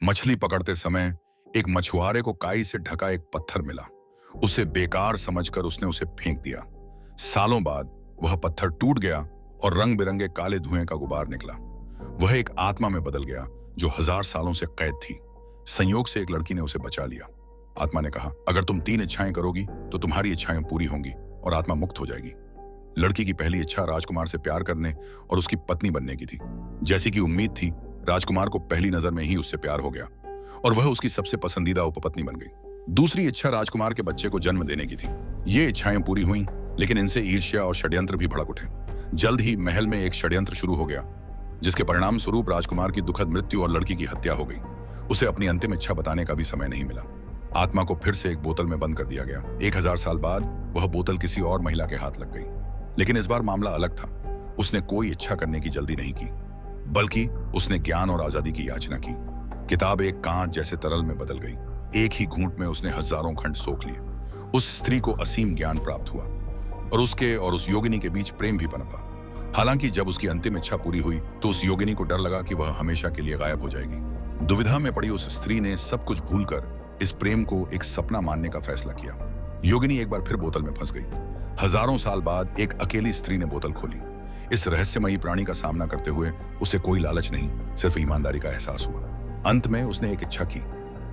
मछली पकड़ते समय एक मछुआरे को काई से ढका एक पत्थर मिला। उसे बेकार समझकर उसने उसे फेंक दिया। सालों बाद वह पत्थर टूट गया और रंग बिरंगे काले धुएं का गुबार निकला। वह एक आत्मा में बदल गया जो 1000 सालों से कैद थी। संयोग से एक लड़की ने उसे बचा लिया। आत्मा ने कहा, अगर तुम 3 इच्छाएं करोगी तो तुम्हारी इच्छाएं पूरी होंगी और आत्मा मुक्त हो जाएगी। लड़की की पहली इच्छा राजकुमार से प्यार करने और उसकी पत्नी बनने की थी। जैसी कि उम्मीद थी, राजकुमार को पहली नजर में ही उससे प्यार हो गया और वह उसकी सबसे पसंदीदा उपपत्नी बन गई। दूसरी इच्छा राजकुमार के बच्चे को जन्म देने की थी। ये इच्छाएं पूरी हुईं, लेकिन इनसे ईर्ष्या और षड्यंत्र भी भड़क उठे। जल्द ही महल में एक षड्यंत्र शुरू हो गया, जिसके परिणाम स्वरूप राजकुमार की दुखद मृत्यु और लड़की की हत्या हो गई। उसे अपनी अंतिम इच्छा बताने का भी समय नहीं मिला। आत्मा को फिर से एक बोतल में बंद कर दिया गया। 1000 साल बाद वह बोतल किसी और महिला के हाथ लग गई, लेकिन इस बार मामला अलग था। उसने कोई इच्छा करने की जल्दी नहीं की, बल्कि उसने ज्ञान और आजादी की याचना की। किताब एक कांच जैसे तरल में बदल गई। एक ही घूंट में उसने हजारों खंड सोख लिए। उस स्त्री को असीम ज्ञान प्राप्त हुआ और उसके और उस योगिनी के बीच प्रेम भी पनपा। हालांकि जब उसकी अंतिम इच्छा पूरी हुई तो उस योगिनी को डर लगा कि वह हमेशा के लिए गायब हो जाएगी। दुविधा में पड़ी उस स्त्री ने सब कुछ भूलकर इस प्रेम को एक सपना मानने का फैसला किया। योगिनी एक बार फिर बोतल में फंस गई। हजारों साल बाद एक अकेली स्त्री ने बोतल खोली। इस रहस्यमयी प्राणी का सामना करते हुए उसे कोई लालच नहीं, सिर्फ ईमानदारी का एहसास हुआ। अंत में उसने एक इच्छा की,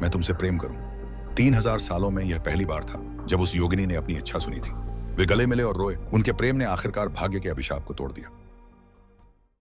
मैं तुमसे प्रेम करूं। 3000 सालों में यह पहली बार था जब उस योगिनी ने अपनी इच्छा सुनी थी। वे गले मिले और रोए। उनके प्रेम ने आखिरकार भाग्य के अभिशाप को तोड़ दिया।